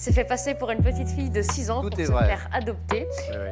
s'est fait passer pour une petite fille de 6 ans Tout pour est se vrai. faire adopter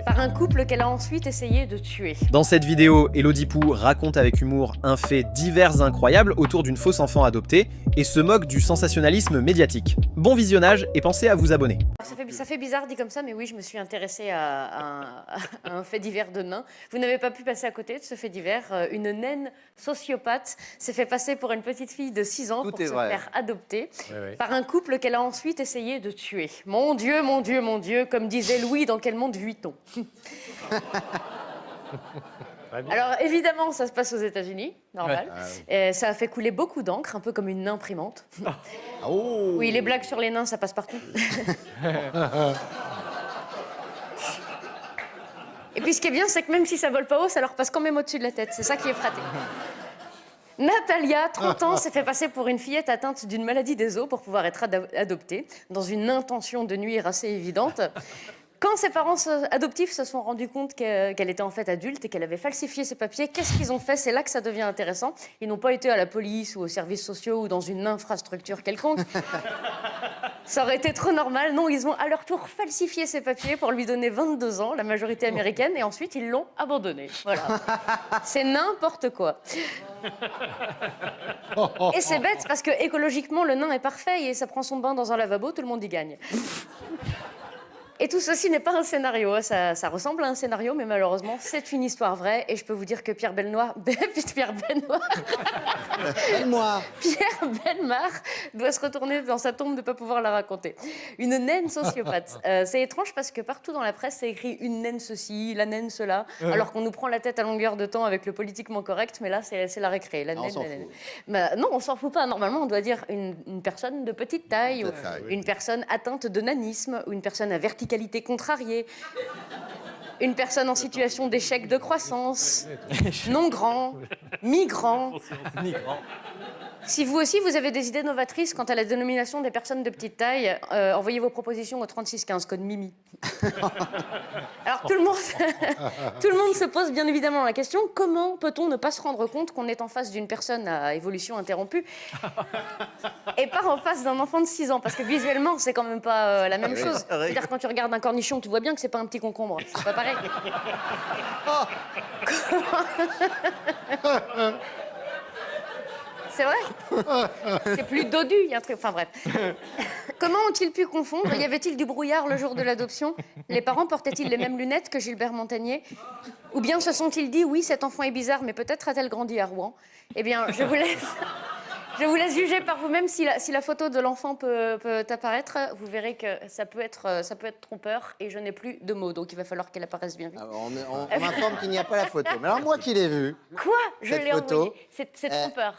par un couple qu'elle a ensuite essayé de tuer. Dans cette vidéo, Elodie Pou raconte avec humour un fait divers incroyable autour d'une fausse enfant adoptée et se moque du sensationnalisme médiatique. Bon visionnage et pensez à vous abonner. Alors, ça fait bizarre dit comme ça, mais oui, je me suis intéressée à un fait divers de nain. Vous n'avez pas pu passer à côté de ce fait divers. Une naine sociopathe s'est fait passer pour une petite fille de 6 ans Tout pour est se vrai. faire adopter par un couple qu'elle a ensuite essayé de tuer. Mon Dieu, mon Dieu, mon Dieu, comme disait Louis dans Quel monde vit-on? Alors évidemment, ça se passe aux États-Unis, normal. Et ça a fait couler beaucoup d'encre, un peu comme une imprimante. Oh. Oui, les blagues sur les nains, ça passe partout. Et puis ce qui est bien, c'est que même si ça vole pas haut, ça leur passe quand même au-dessus de la tête. C'est ça qui est pratique. Natalia, 30 ans, s'est fait passer pour une fillette atteinte d'une maladie des os pour pouvoir être adoptée, dans une intention de nuire assez évidente. Quand ses parents adoptifs se sont rendus compte qu'elle était en fait adulte et qu'elle avait falsifié ses papiers, qu'est-ce qu'ils ont fait? C'est là que ça devient intéressant. Ils n'ont pas été à la police ou aux services sociaux ou dans une infrastructure quelconque. Ça aurait été trop normal. Non, ils ont à leur tour falsifié ses papiers pour lui donner 22 ans, la majorité américaine, et ensuite ils l'ont abandonné. Voilà. C'est n'importe quoi. Et c'est bête parce que écologiquement, le nain est parfait et ça prend son bain dans un lavabo, tout le monde y gagne. Et tout ceci n'est pas un scénario, ça ressemble à un scénario, mais malheureusement, c'est une histoire vraie. Et je peux vous dire que Pierre Bellemare doit se retourner dans sa tombe de ne pas pouvoir la raconter. Une naine sociopathe. C'est étrange parce que partout dans la presse, c'est écrit une naine ceci, la naine cela, alors qu'on nous prend la tête à longueur de temps avec le politiquement correct, mais là, c'est la récré. La naine, la naine. Bah, non, on s'en fout pas. Normalement, on doit dire une personne de petite taille, ou une personne atteinte de nanisme, ou une personne à verticalité contrariée, une personne en situation d'échec de croissance, non grand, migrant. Si vous aussi, vous avez des idées novatrices quant à la dénomination des personnes de petite taille, envoyez vos propositions au 3615, code Mimi. Alors tout le monde se pose bien évidemment la question, comment peut-on ne pas se rendre compte qu'on est en face d'une personne à évolution interrompue et pas en face d'un enfant de 6 ans? Parce que visuellement, c'est quand même pas la même chose. C'est-à-dire quand tu regardes un cornichon, tu vois bien que c'est pas un petit concombre. C'est pas pareil. C'est vrai. C'est plus dodu, il y a un truc. Enfin bref. Comment ont-ils pu confondre? Y avait-il du brouillard le jour de l'adoption? Les parents portaient-ils les mêmes lunettes que Gilbert Montagnier? Ou bien se sont-ils dit, oui, cet enfant est bizarre, mais peut-être a-t-elle grandi à Rouen? Eh bien, je vous laisse juger par vous-même si la photo de l'enfant peut apparaître. Vous verrez que ça peut être trompeur et je n'ai plus de mots, donc il va falloir qu'elle apparaisse bien vite. Alors, on m'informe qu'il n'y a pas la photo. Mais alors moi qui l'ai vue. Quoi? Je l'ai envoyée. C'est trompeur.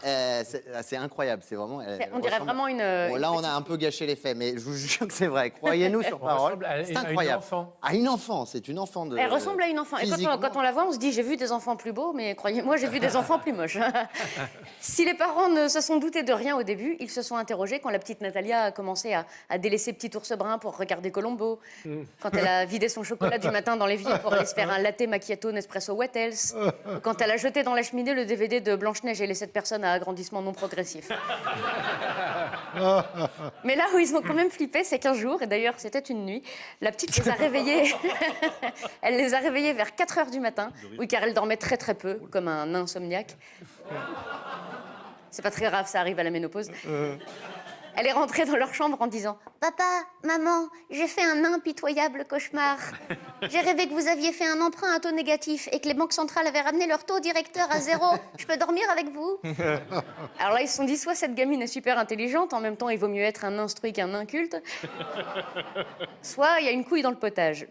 C'est incroyable, c'est vraiment... On dirait vraiment une... Bon, là, on a un peu gâché l'effet, mais je vous jure que c'est vrai. Croyez-nous sur parole. C'est incroyable. À une enfant, c'est une enfant de... Elle ressemble à une enfant. Et quand on la voit, on se dit, j'ai vu des enfants plus beaux, mais croyez-moi, j'ai vu des enfants plus moches. Si les parents ne se sont doutés de rien au début, ils se sont interrogés quand la petite Natalia a commencé à délaisser Petit Ours Brun pour regarder Colombo, quand elle a vidé son chocolat du matin dans l'évier pour aller se faire un latte macchiato Nespresso What Else, ou quand elle a jeté dans la cheminée le DVD de Blanche-Neige et les 7 personnes à agrandissement non progressif. Mais là où ils ont quand même flippé, c'est qu'un jour, et d'ailleurs c'était une nuit, la petite les a réveillés. Elle les a réveillés vers 4h du matin, oui, car elle dormait très très peu, comme un insomniaque. C'est pas très grave, ça arrive à la ménopause. Elle est rentrée dans leur chambre en disant « Papa, maman, j'ai fait un impitoyable cauchemar. J'ai rêvé que vous aviez fait un emprunt à taux négatif et que les banques centrales avaient ramené leur taux directeur à 0. Je peux dormir avec vous ?» Alors là, ils se sont dit, soit cette gamine est super intelligente, en même temps, il vaut mieux être un instruit qu'un inculte, soit il y a une couille dans le potage.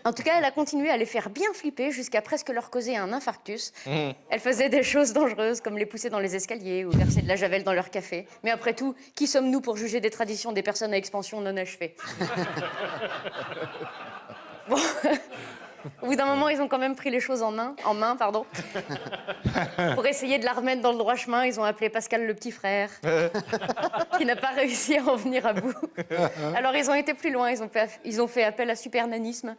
En tout cas, elle a continué à les faire bien flipper jusqu'à presque leur causer un infarctus. Elle faisait des choses dangereuses, comme les pousser dans les escaliers ou verser de la javel dans leur café. Mais après tout, qui sommes-nous pour juger des traditions des personnes à expansion non achevée? Bon, au bout d'un moment, ils ont quand même pris les choses en main. Pour essayer de la remettre dans le droit chemin, ils ont appelé Pascal le petit frère, qui n'a pas réussi à en venir à bout. Alors, ils ont été plus loin, ils ont fait appel à Supernanisme.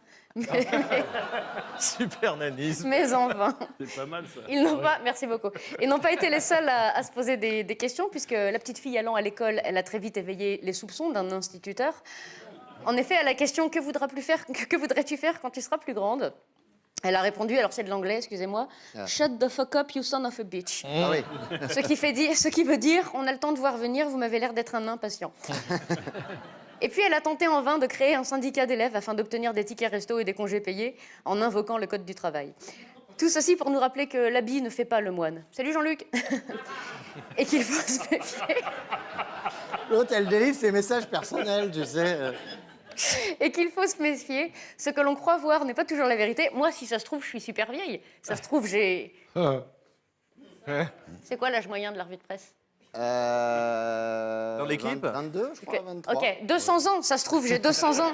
Supernanisme. Mais en vain. C'est pas mal, ça. Ils n'ont pas, merci beaucoup. Ils n'ont pas été les seuls à se poser des questions, puisque la petite fille allant à l'école, elle a très vite éveillé les soupçons d'un instituteur. En effet, à la question « Que voudrais-tu faire quand tu seras plus grande ?» Elle a répondu, alors c'est de l'anglais, excusez-moi, « Shut the fuck up, you son of a bitch ». Ah oui. Ce qui veut dire « On a le temps de voir venir, vous m'avez l'air d'être un impatient ». Et puis elle a tenté en vain de créer un syndicat d'élèves afin d'obtenir des tickets resto et des congés payés en invoquant le code du travail. Tout ceci pour nous rappeler que l'habit ne fait pas le moine. Salut Jean-Luc. Et qu'il faut se méfier. L'autre, elle délivre ses messages personnels, tu sais. Et qu'il faut se méfier. Ce que l'on croit voir n'est pas toujours la vérité. Moi, si ça se trouve, je suis super vieille. Ça se trouve, j'ai... C'est quoi l'âge moyen de la revue de presse? Dans l'équipe 22, je crois, 23. Ok, 200 ans, ça se trouve, j'ai 200 ans.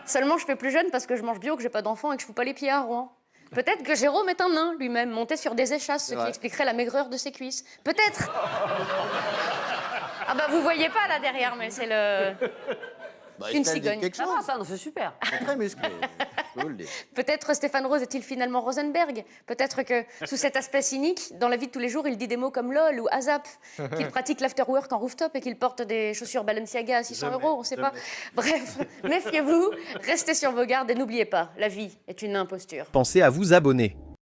Seulement, je fais plus jeune parce que je mange bio, que j'ai pas d'enfant et que je fous pas les pieds à Rouen. Peut-être que Jérôme est un nain lui-même, monté sur des échasses, ce qui expliquerait la maigreur de ses cuisses. Peut-être. Ah bah vous voyez pas là derrière, mais c'est le... Bah, une cigogne. Quelque chose. Ah, ça, c'est super. C'est très musclé, je vous le dis. Peut-être Stéphane Rose est-il finalement Rosenberg. Peut-être que, sous cet aspect cynique, dans la vie de tous les jours, il dit des mots comme LOL ou ASAP, qu'il pratique l'afterwork en rooftop et qu'il porte des chaussures Balenciaga à 600 €, on sait pas. Bref, méfiez-vous, restez sur vos gardes et n'oubliez pas, la vie est une imposture. Pensez à vous abonner.